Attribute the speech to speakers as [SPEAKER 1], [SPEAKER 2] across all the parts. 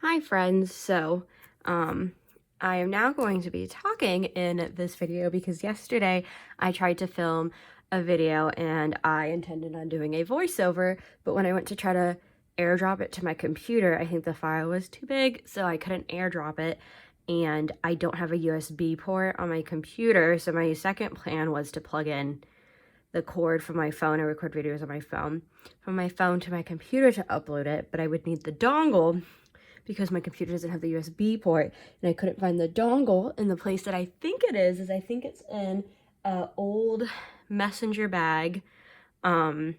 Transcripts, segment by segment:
[SPEAKER 1] Hi friends, I am now going to be talking in this video because yesterday I tried to film a video and I intended on doing a voiceover, but when I went to try to airdrop it to my computer, I think the file was too big, so I couldn't airdrop it, and I don't have a USB port on my computer, so my second plan was to plug in the cord from my phone. I record videos on my phone, from my phone to my computer to upload it, but I would need the dongle because my computer doesn't have the USB port, and I couldn't find the dongle in the place that I think it is I think it's in an old messenger bag that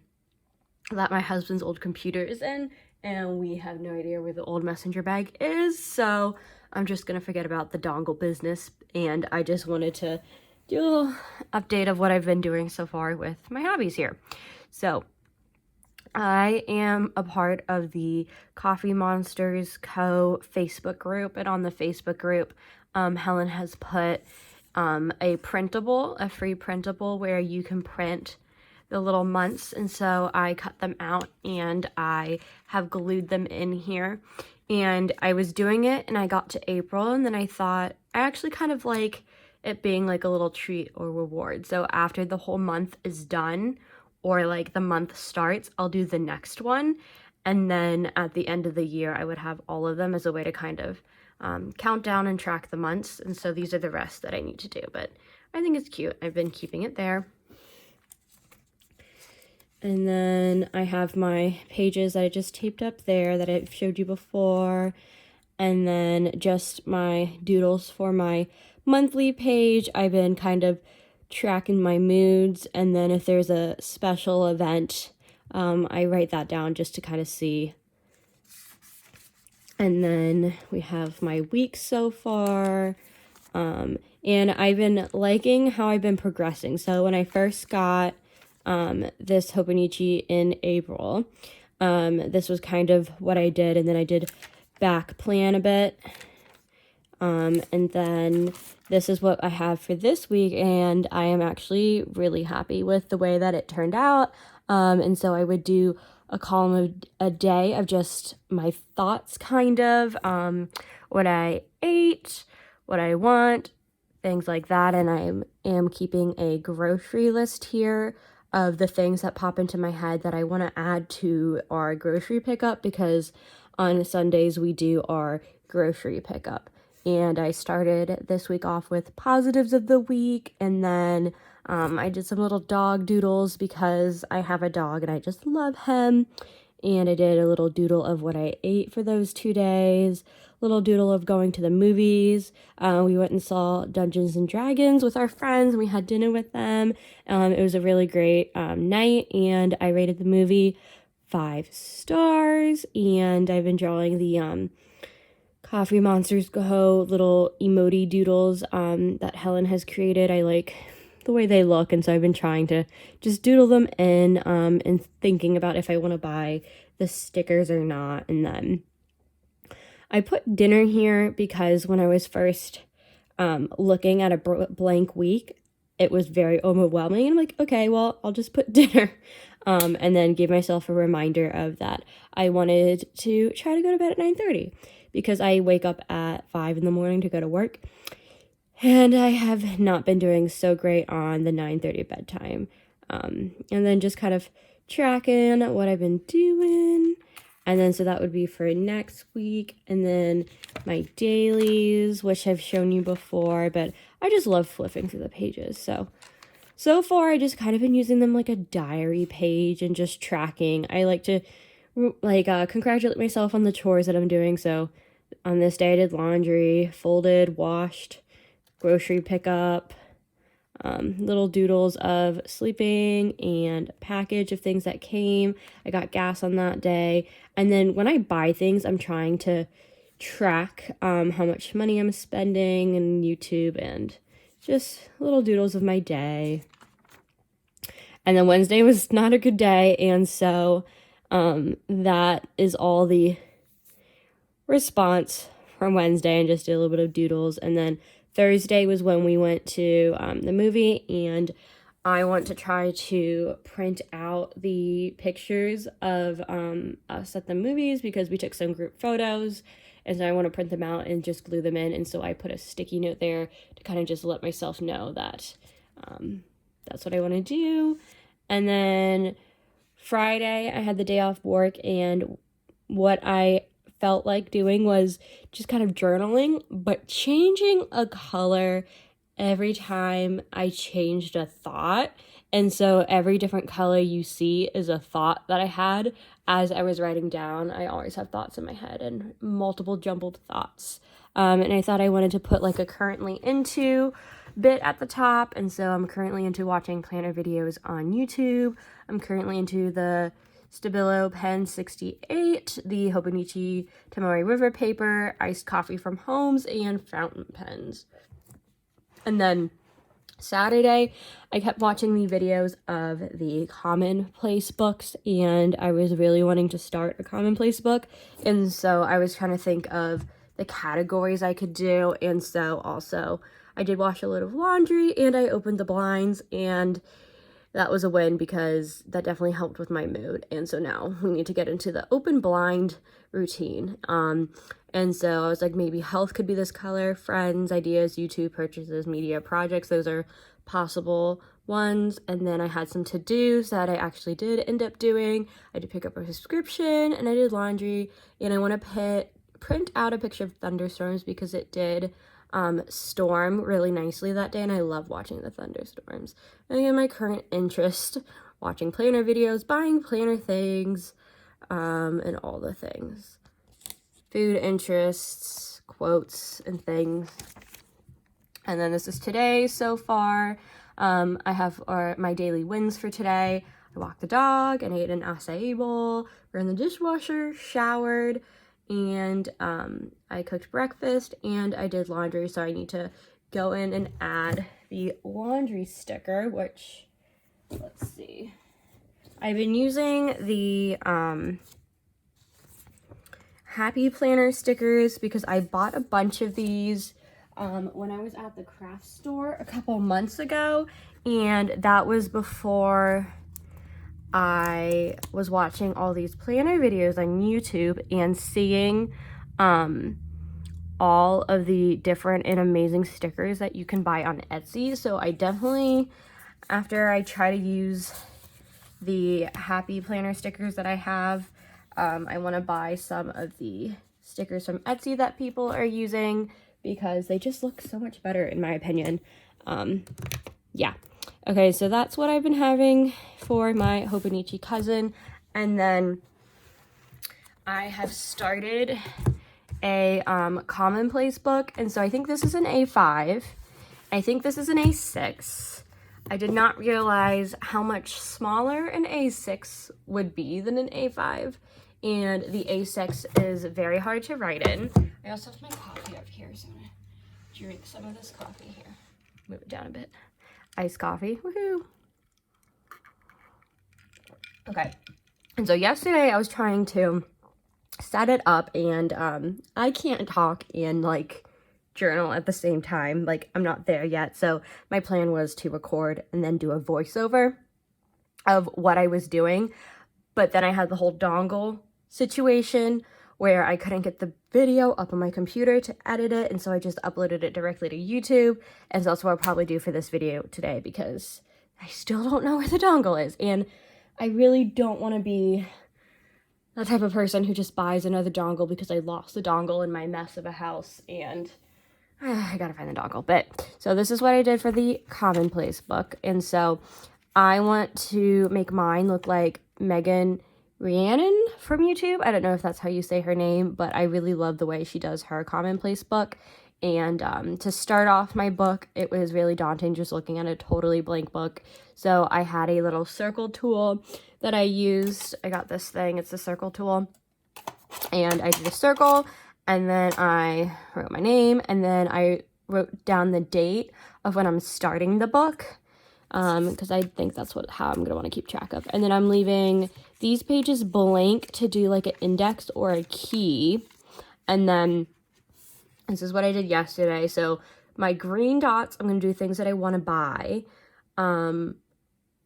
[SPEAKER 1] my husband's old computer is in, and we have no idea where the old messenger bag is, so I'm just gonna forget about the dongle business, and I just wanted to do a little update of what I've been doing so far with my hobbies here. So I am a part of the Coffee Monsters Co. Facebook group, and on the Facebook group, Helen has put a free printable where you can print the little months, and so I cut them out and I have glued them in here. And I was doing it and I got to April, and then I thought I actually kind of like it being like a little treat or reward. So after the whole month is done, or like the month starts, I'll do the next one, and then at the end of the year I would have all of them as a way to kind of count down and track the months. And so these are the rest that I need to do, but I think it's cute. I've been keeping it there. And then I have my pages that I just taped up there that I've showed you before, and then just my doodles for my monthly page. I've been kind of tracking my moods, and then if there's a special event, I write that down just to kind of see. And then we have my week so far, and I've been liking how I've been progressing. So when I first got this Hobonichi in April, this was kind of what I did, and then I did back plan a bit, and then this is what I have for this week, and I am actually really happy with the way that it turned out. And so I would do a column a day of just my thoughts, kind of, what I ate, what I want, things like that. And I am keeping a grocery list here of the things that pop into my head that I want to add to our grocery pickup, because on Sundays we do our grocery pickup. And I started this week off with positives of the week, and then I did some little dog doodles because I have a dog and I just love him. And I did a little doodle of what I ate for those 2 days, little doodle of going to the movies. We went and saw Dungeons and Dragons with our friends, and we had dinner with them. It was a really great night, and I rated the movie 5 stars, and I've been drawing the Coffee Monsters Go little emoji doodles that Helen has created. I like the way they look, and so I've been trying to just doodle them in and thinking about if I want to buy the stickers or not. And then I put dinner here because when I was first looking at a blank week, it was very overwhelming. I'm like, okay, well, I'll just put dinner. And then give myself a reminder of that. I wanted to try to go to bed at 9:30 because I wake up at 5 in the morning to go to work. And I have not been doing so great on the 9:30 bedtime. And then just kind of tracking what I've been doing. And then so that would be for next week. And then my dailies, which I've shown you before, but I just love flipping through the pages. So far, I just kind of been using them like a diary page and just tracking. I like to congratulate myself on the chores that I'm doing. So on this day, I did laundry, folded, washed, grocery pickup, little doodles of sleeping, and a package of things that came. I got gas on that day. And then when I buy things, I'm trying to track how much money I'm spending and YouTube, and just little doodles of my day. And then Wednesday was not a good day, and so that is all the response from Wednesday, and just did a little bit of doodles. And then Thursday was when we went to the movie, and I want to try to print out the pictures of us at the movies because we took some group photos, and so I want to print them out and just glue them in, and so I put a sticky note there to kind of just let myself know that that's what I want to do. And then Friday, I had the day off work, and what I felt like doing was just kind of journaling, but changing a color every time I changed a thought. And so every different color you see is a thought that I had as I was writing down. I always have thoughts in my head and multiple jumbled thoughts. And I thought I wanted to put like a currently into bit at the top. And so I'm currently into watching planner videos on YouTube. I'm currently into the Stabilo Pen 68, the Hobonichi Tamari River paper, iced coffee from Homes, and fountain pens. And then Saturday, I kept watching the videos of the commonplace books, and I was really wanting to start a commonplace book. And so I was trying to think of the categories I could do. And so also I did wash a load of laundry, and I opened the blinds, and that was a win because that definitely helped with my mood. And so now we need to get into the open blind routine. And so I was like, maybe health could be this color, friends, ideas, YouTube purchases, media projects. Those are possible ones. And then I had some to-dos that I actually did end up doing. I did pick up a subscription, and I did laundry, and I want to print out a picture of thunderstorms because it did storm really nicely that day, and I love watching the thunderstorms. And again, my current interest, watching planner videos, buying planner things, and all the things. Food interests, quotes, and things. And then this is today so far. I have my daily wins for today. I walked the dog and ate an acai bowl, ran the dishwasher, showered, and I cooked breakfast, and I did laundry. So I need to go in and add the laundry sticker, which, let's see. I've been using the Happy Planner stickers because I bought a bunch of these when I was at the craft store a couple months ago, and that was before I was watching all these planner videos on YouTube and seeing all of the different and amazing stickers that you can buy on Etsy. So I definitely, after I try to use the Happy Planner stickers that I have, I want to buy some of the stickers from Etsy that people are using because they just look so much better in my opinion. Yeah. Okay, so that's what I've been having for my Hobonichi Cousin. And then I have started a commonplace book. And so I think this is an A5. I think this is an A6. I did not realize how much smaller an A6 would be than an A5. And the A6 is very hard to write in. I also have my coffee up here, so I'm going to drink some of this coffee here. Move it down a bit. Iced coffee. Woohoo! Okay. And so yesterday I was trying to set it up, and I can't talk and like journal at the same time. Like, I'm not there yet. So my plan was to record and then do a voiceover of what I was doing. But then I had the whole dongle situation where I couldn't get the video up on my computer to edit it, and so I just uploaded it directly to YouTube. And so that's what I'll probably do for this video today because I still don't know where the dongle is, and I really don't want to be the type of person who just buys another dongle because I lost the dongle in my mess of a house, and I gotta find the dongle. But so this is what I did for the commonplace book, and so I want to make mine look like Megan Rhiannon from YouTube. I don't know if that's how you say her name, but I really love the way she does her commonplace book. And to start off my book, it was really daunting just looking at a totally blank book. So I had a little circle tool that I used. I got this thing, it's a circle tool. And I did a circle, and then I wrote my name, and then I wrote down the date of when I'm starting the book. Because I think that's how I'm going to want to keep track of. And then I'm leaving these pages blank to do like an index or a key. And then this is what I did yesterday. So my green dots, I'm going to do things that I want to buy.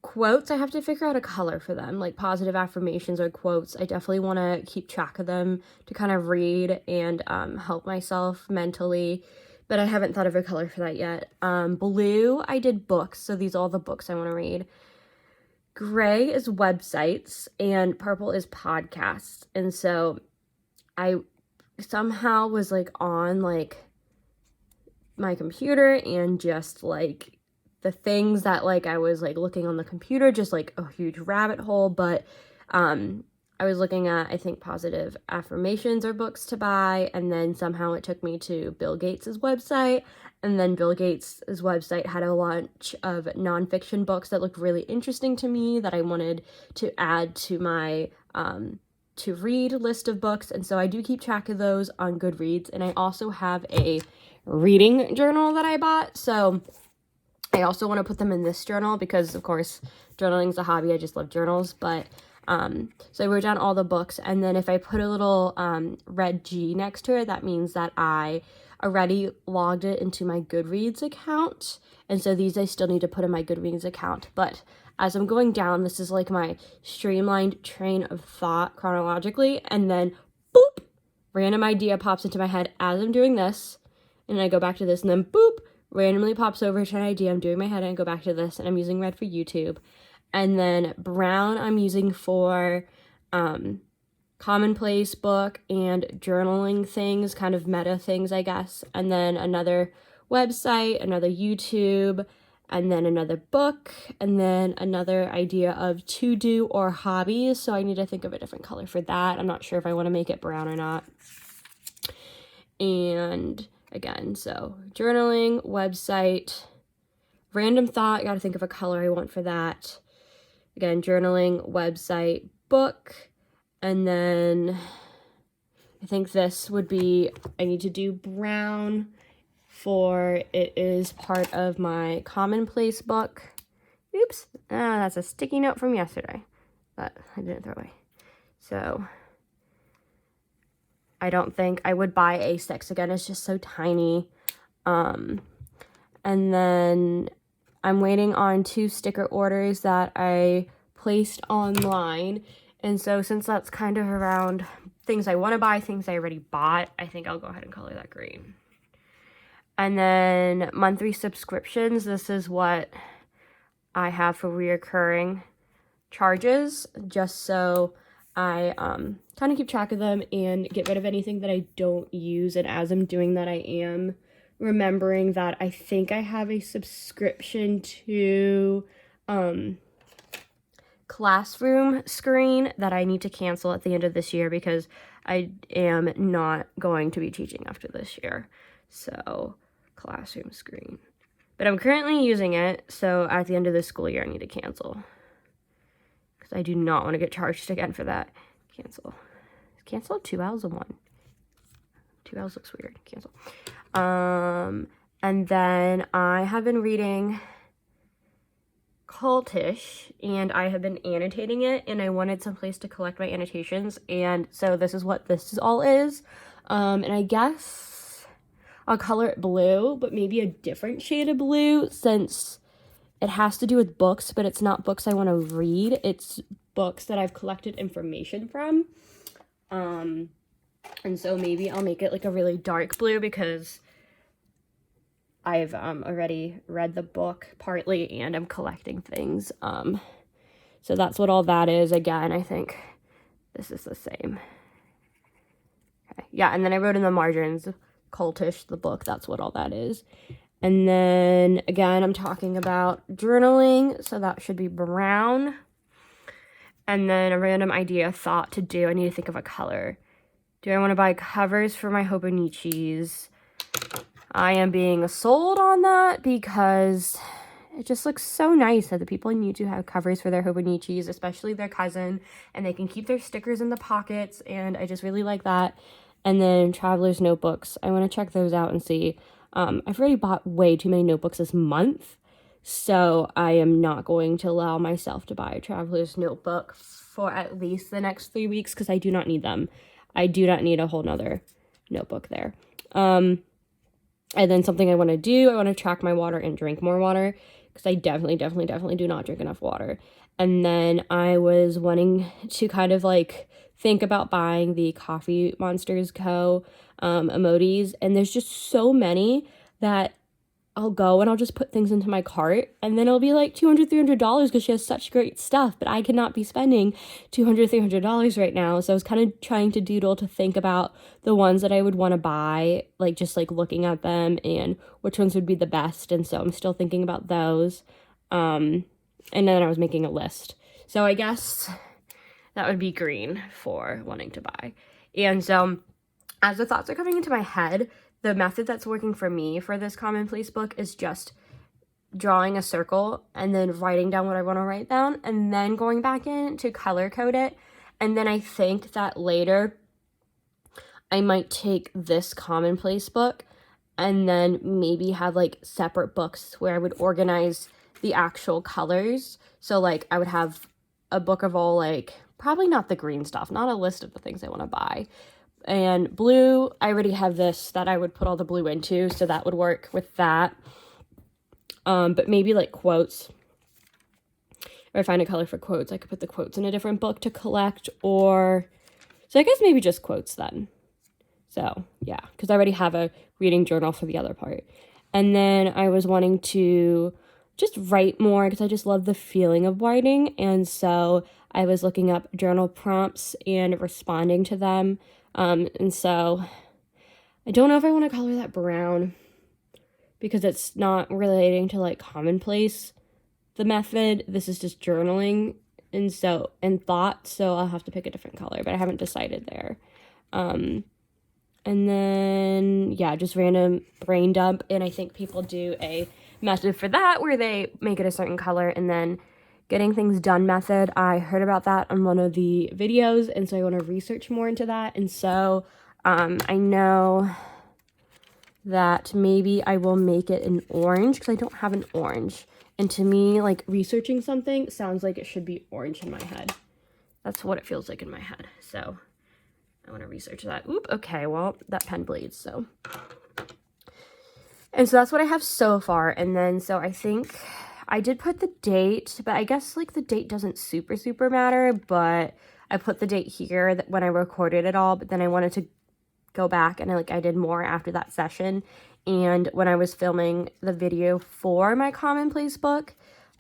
[SPEAKER 1] quotes, I have to figure out a color for them, like positive affirmations or quotes. I definitely want to keep track of them to kind of read and help myself mentally, but I haven't thought of a color for that yet. Blue, I did books, so these are all the books I want to read. Gray is websites, and purple is podcasts. And so I somehow was like on like my computer and just like the things that like I was like looking on the computer, just like a huge rabbit hole. But I was looking at, I think, positive affirmations or books to buy, and then somehow it took me to Bill Gates's website, and then Bill Gates's website had a bunch of nonfiction books that looked really interesting to me that I wanted to add to my to read list of books. And so I do keep track of those on Goodreads, and I also have a reading journal that I bought, so I also want to put them in this journal because, of course, journaling is a hobby. I just love journals. But so I wrote down all the books, and then if I put a little red G next to it, that means that I already logged it into my Goodreads account. And so these I still need to put in my Goodreads account. But as I'm going down, this is like my streamlined train of thought chronologically, and then boop, random idea pops into my head as I'm doing this, and I go back to this, and then boop, randomly pops over to an idea I'm doing in my head, and I go back to this, and I'm using red for YouTube. And then brown I'm using for commonplace book and journaling things, kind of meta things, I guess. And then another website, another YouTube, and then another book, and then another idea of to-do or hobbies. So I need to think of a different color for that. I'm not sure if I want to make it brown or not. And again, so journaling, website, random thought, got to think of a color I want for that. Again, journaling, website, book, and then I think this would be, I need to do brown for, it is part of my commonplace book. Oops, that's a sticky note from yesterday that I didn't throw away. So I don't think I would buy A6 again. It's just so tiny. And then I'm waiting on 2 sticker orders that I placed online. And so since that's kind of around things I want to buy, things I already bought, I think I'll go ahead and color that green. And then monthly subscriptions. This is what I have for reoccurring charges, just so I kind of keep track of them and get rid of anything that I don't use. And as I'm doing that, I am remembering that I think I have a subscription to Classroom Screen that I need to cancel at the end of this year because I am not going to be teaching after this year. So Classroom Screen. But I'm currently using it, so at the end of this school year I need to cancel. Because I do not want to get charged again for that. Cancel. Cancel 2 L's and 1. 2 L's looks weird. Cancel. And then I have been reading Cultish, and I have been annotating it, and I wanted some place to collect my annotations, and so this is what this all is. And I guess I'll color it blue, but maybe a different shade of blue, since it has to do with books, but it's not books I want to read. It's books that I've collected information from. And so maybe I'll make it like a really dark blue because I've already read the book partly and I'm collecting things. So that's what all that is. Again, I think this is the same. Okay. Yeah, and then I wrote in the margins, Cultish, the book, that's what all that is. And then, again, I'm talking about journaling, so that should be brown. And then a random idea, thought to do. I need to think of a color. Do I want to buy covers for my Hobonichis? I am being sold on that because it just looks so nice that the people on YouTube have covers for their Hobonichis, especially their cousin, and they can keep their stickers in the pockets, and I just really like that. And then Traveler's Notebooks. I want to check those out and see. I've already bought way too many notebooks this month, so I am not going to allow myself to buy a Traveler's Notebook for at least the next 3 weeks because I do not need them. I do not need a whole nother notebook there. And then something I want to do, I want to track my water and drink more water because I definitely do not drink enough water. And then I was wanting to kind of like think about buying the Coffee Monsters Co. Emojis, and there's just so many that I'll go and I'll just put things into my cart, and then it'll be like $200, $300 because she has such great stuff, but I cannot be spending $200, $300 right now. So I was kind of trying to doodle to think about the ones that I would want to buy, like just like looking at them and which ones would be the best. And so I'm still thinking about those. And then I was making a list. So I guess that would be green for wanting to buy. And so as the thoughts are coming into my head, the method that's working for me for this commonplace book is just drawing a circle and then writing down what I want to write down and then going back in to color code it. And then I think that later I might take this commonplace book and then maybe have like separate books where I would organize the actual colors. So like I would have a book of all, like, probably not the green stuff, not a list of the things I want to buy. And blue, I already have this that I would put all the blue into, so that would work with that. But maybe like quotes. If I find a color for quotes, I could put the quotes in a different book to collect, or so I guess maybe just quotes then. So yeah, because I already have a reading journal for the other part. And then I was wanting to just write more because I just love the feeling of writing. And so I was looking up journal prompts and responding to them. And so I don't know if I want to color that brown because it's not relating to like commonplace, the method. This is just journaling and thought. So I'll have to pick a different color, but I haven't decided there. And then, yeah, just random brain dump. And I think people do a method for that where they make it a certain color. And then getting things done method, I heard about that on one of the videos, and so I want to research more into that. And so I know that maybe I will make it an orange because I don't have an orange. And to me, like, researching something sounds like it should be orange in my head. That's what it feels like in my head. So I want to research that. Oop, okay, well, that pen bleeds, so. And so that's what I have so far. And then, so I think I did put the date, but I guess like the date doesn't super matter, but I put the date here that when I recorded it all, but then I wanted to go back and I did more after that session. And when I was filming the video for my commonplace book,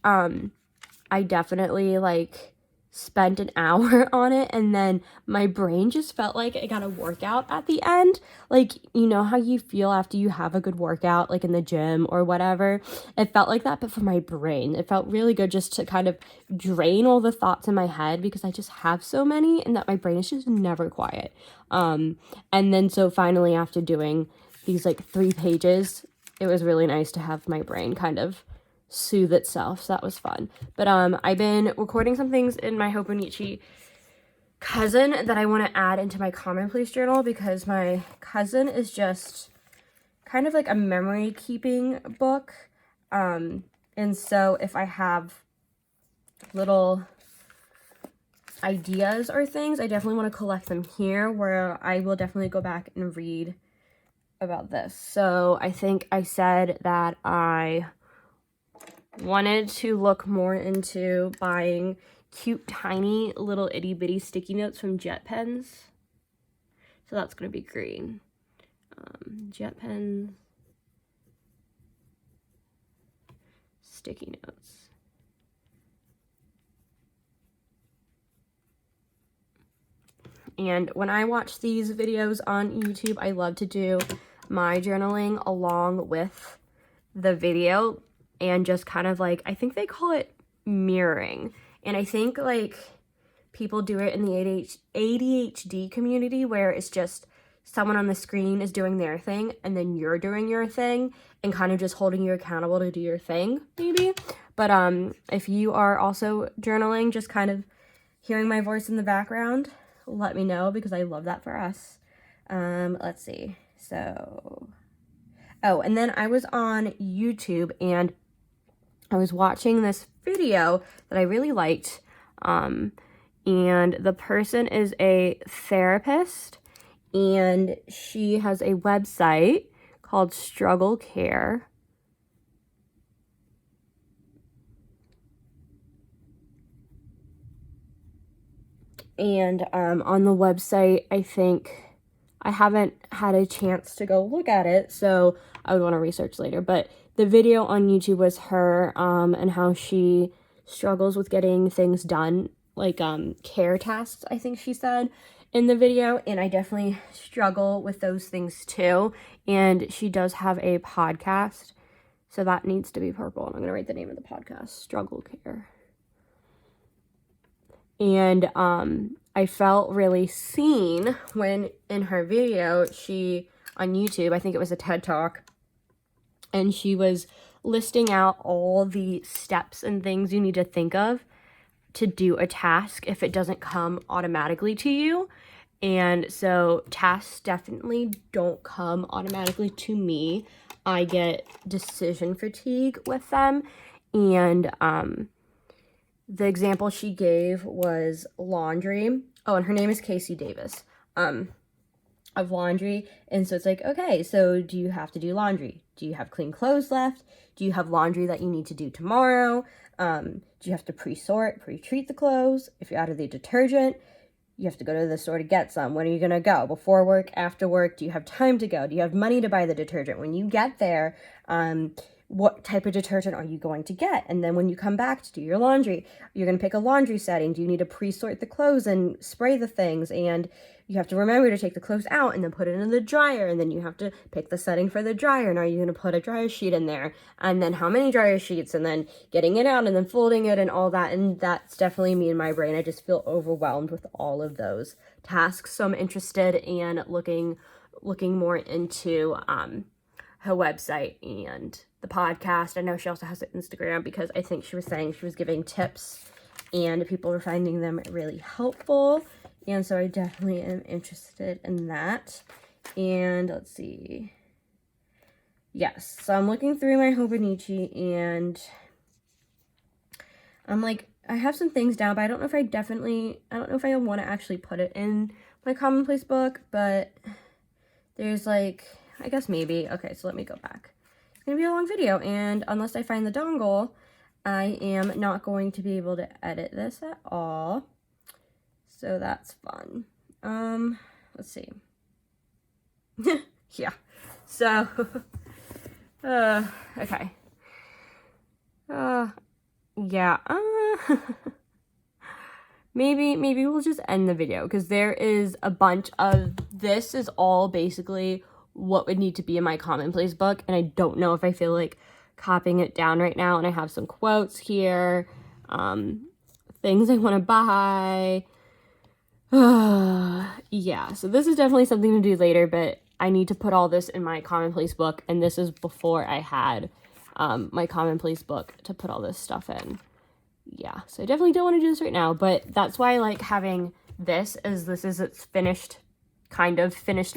[SPEAKER 1] I definitely like spent an hour on it, and then my brain just felt like it got a workout at the end. Like, you know how you feel after you have a good workout, like in the gym or whatever? It felt like that, but for my brain. It felt really good just to kind of drain all the thoughts in my head because I just have so many and that my brain is just never quiet. And then so finally after doing these like 3 pages, it was really nice to have my brain kind of soothe itself, so that was fun. But I've been recording some things in my Hobonichi Cousin that I want to add into my commonplace journal because my cousin is just kind of like a memory keeping book, and so if I have little ideas or things, I definitely want to collect them here, where I will definitely go back and read about this. So I think I said that I wanted to look more into buying cute, tiny, little itty-bitty sticky notes from Jet Pens. So that's going to be green. Jet Pens. Sticky notes. And when I watch these videos on YouTube, I love to do my journaling along with the video and just kind of like, I think they call it mirroring. And I think like people do it in the ADHD community where it's just someone on the screen is doing their thing and then you're doing your thing and kind of just holding you accountable to do your thing, maybe. But if you are also journaling, just kind of hearing my voice in the background, let me know because I love that for us. Let's see. So, oh, and then I was on YouTube and I was watching this video that I really liked. And the person is a therapist and she has a website called Struggle Care. And on the website, I think I haven't had a chance to go look at it, so I would want to research later. But the video on YouTube was her and how she struggles with getting things done, like care tasks, I think she said in the video. And I definitely struggle with those things too. And she does have a podcast, so that needs to be purple. And I'm going to write the name of the podcast, Struggle Care. And I felt really seen when in her video, she, on YouTube, I think it was a TED Talk, and she was listing out all the steps and things you need to think of to do a task if it doesn't come automatically to you. And so tasks definitely don't come automatically to me. I get decision fatigue with them. And the example she gave was laundry. Oh, and her name is Casey Davis, of laundry. And so it's like, okay, so do you have to do laundry? Do you have clean clothes left? Do you have laundry that you need to do tomorrow? Do you have to pre-sort, pre-treat the clothes? If you're out of the detergent, you have to go to the store to get some. When are you going to go? Before work, after work? Do you have time to go? Do you have money to buy the detergent? When you get there, what type of detergent are you going to get? And then when you come back to do your laundry, you're going to pick a laundry setting. Do you need to pre-sort the clothes and spray the things? And you have to remember to take the clothes out and then put it in the dryer. And then you have to pick the setting for the dryer. And are you going to put a dryer sheet in there? And then how many dryer sheets? And then getting it out and then folding it and all that. And that's definitely me and my brain. I just feel overwhelmed with all of those tasks. So I'm interested in looking more into her website and the podcast. I know she also has an Instagram, because I think she was saying she was giving tips and people were finding them really helpful. And so I definitely am interested in that. And let's see. Yes, so I'm looking through my Hobonichi and I'm like, I have some things down, but I don't know if I want to actually put it in my commonplace book, but there's like, I guess maybe. Okay, so let me go back. It's going to be a long video, and unless I find the dongle, I am not going to be able to edit this at all. So that's fun. Let's see. Yeah. So, okay. Yeah. Maybe we'll just end the video, because there is a bunch of, this is all basically what would need to be in my commonplace book, and I don't know if I feel like copying it down right now. And I have some quotes here, things I want to buy. Yeah, so this is definitely something to do later, but I need to put all this in my commonplace book, and this is before I had my commonplace book to put all this stuff in. Yeah, so I definitely don't want to do this right now, but that's why I like having this, as this is its finished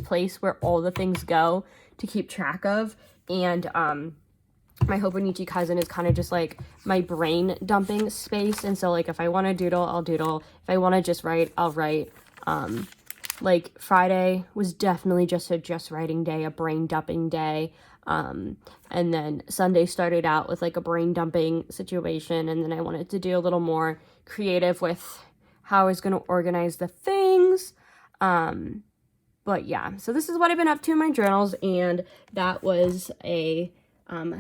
[SPEAKER 1] place where all the things go to keep track of. And my Hobonichi Cousin is kind of just like my brain dumping space. And so like if I want to doodle, I'll doodle. If I want to just write, I'll write. Like Friday was definitely just a just writing day, a brain dumping day. And then Sunday started out with like a brain dumping situation, and then I wanted to do a little more creative with how I was going to organize the things. But yeah, so this is what I've been up to in my journals, and that was a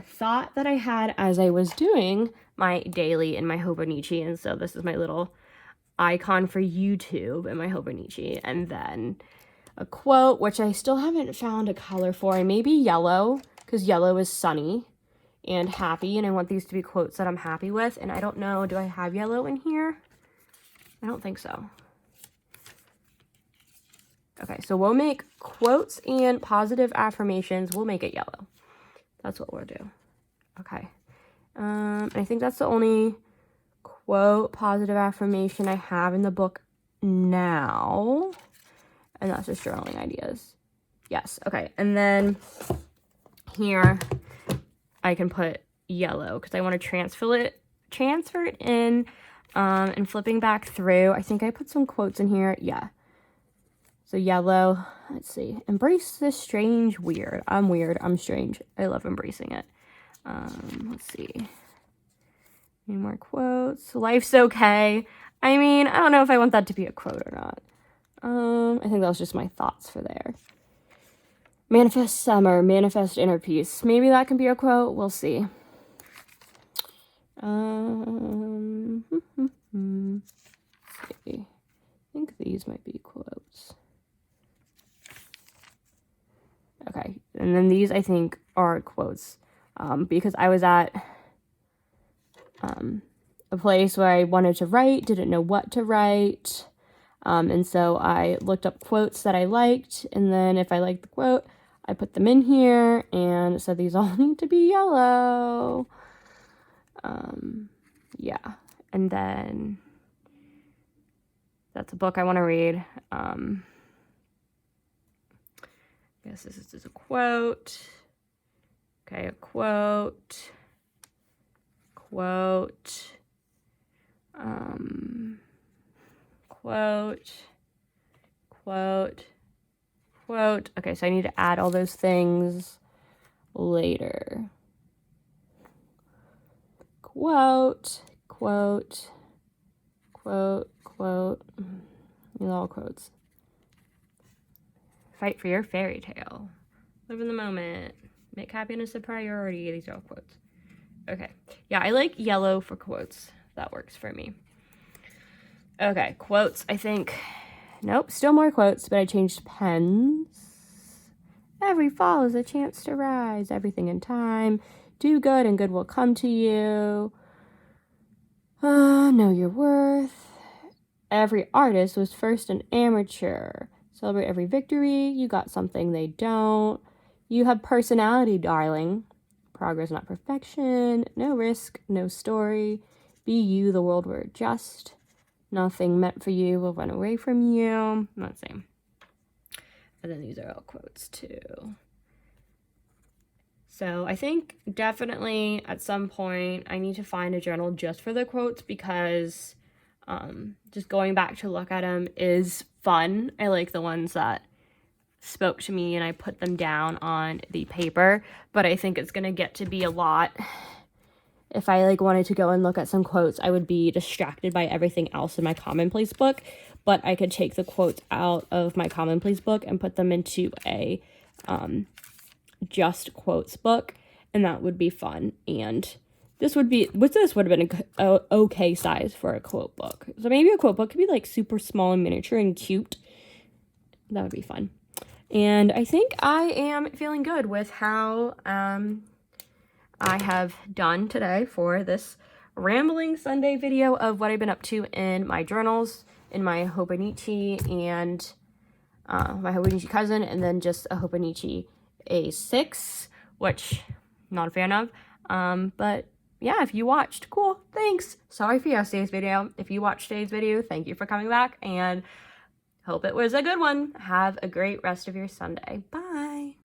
[SPEAKER 1] thought that I had as I was doing my daily in my Hobonichi. And so this is my little icon for YouTube in my Hobonichi, and then a quote, which I still haven't found a color for. Maybe yellow, because yellow is sunny and happy, and I want these to be quotes that I'm happy with. And I don't know, do I have yellow in here? I don't think so. Okay, so we'll make quotes and positive affirmations. We'll make it yellow. That's what we'll do. Okay. I think that's the only quote, positive affirmation I have in the book now. And that's just journaling ideas. Yes, okay. And then here I can put yellow, because I want to transfer it in, and flipping back through. I think I put some quotes in here. Yeah. So yellow, let's see. Embrace this strange weird. I'm weird. I'm strange. I love embracing it. Let's see. Any more quotes? Life's okay. I mean, I don't know if I want that to be a quote or not. I think that was just my thoughts for there. Manifest summer, manifest inner peace. Maybe that can be a quote. We'll see. Okay. I think these might be quotes. Okay, and then these I think are quotes, because I was at a place where I wanted to write, didn't know what to write, and so I looked up quotes that I liked, and then if I liked the quote, I put them in here, and so these all need to be yellow. Yeah, and then that's a book I want to read. I guess this is a quote. Okay, a quote. Quote. Quote. Quote. Quote. Okay, so I need to add all those things later. Quote. Quote. Quote. Quote. These are all quotes. Fight for your fairy tale. Live in the moment. Make happiness a priority. These are all quotes. Okay. Yeah, I like yellow for quotes. That works for me. Okay, quotes. I think... Nope, still more quotes, but I changed pens. Every fall is a chance to rise. Everything in time. Do good and good will come to you. Know your worth. Every artist was first an amateur. Celebrate every victory. You got something they don't. You have personality, darling. Progress, not perfection. No risk, no story. Be you, the world will adjust. Nothing meant for you will run away from you. Let's see. And then these are all quotes too. So I think definitely at some point I need to find a journal just for the quotes, because just going back to look at them is fun. I like the ones that spoke to me and I put them down on the paper, but I think it's gonna get to be a lot. If I like wanted to go and look at some quotes, I would be distracted by everything else in my commonplace book, but I could take the quotes out of my commonplace book and put them into a just quotes book, and that would be fun. And this would have been a okay size for a quote book. So maybe a quote book could be like super small and miniature and cute. That would be fun. And I think I am feeling good with how I have done today for this rambling Sunday video of what I've been up to in my journals, in my Hobonichi and my Hobonichi Cousin, and then just a Hobonichi A6, which I'm not a fan of. But yeah, if you watched, cool, thanks. Sorry for yesterday's video. If you watched today's video, thank you for coming back, and hope it was a good one. Have a great rest of your Sunday. Bye.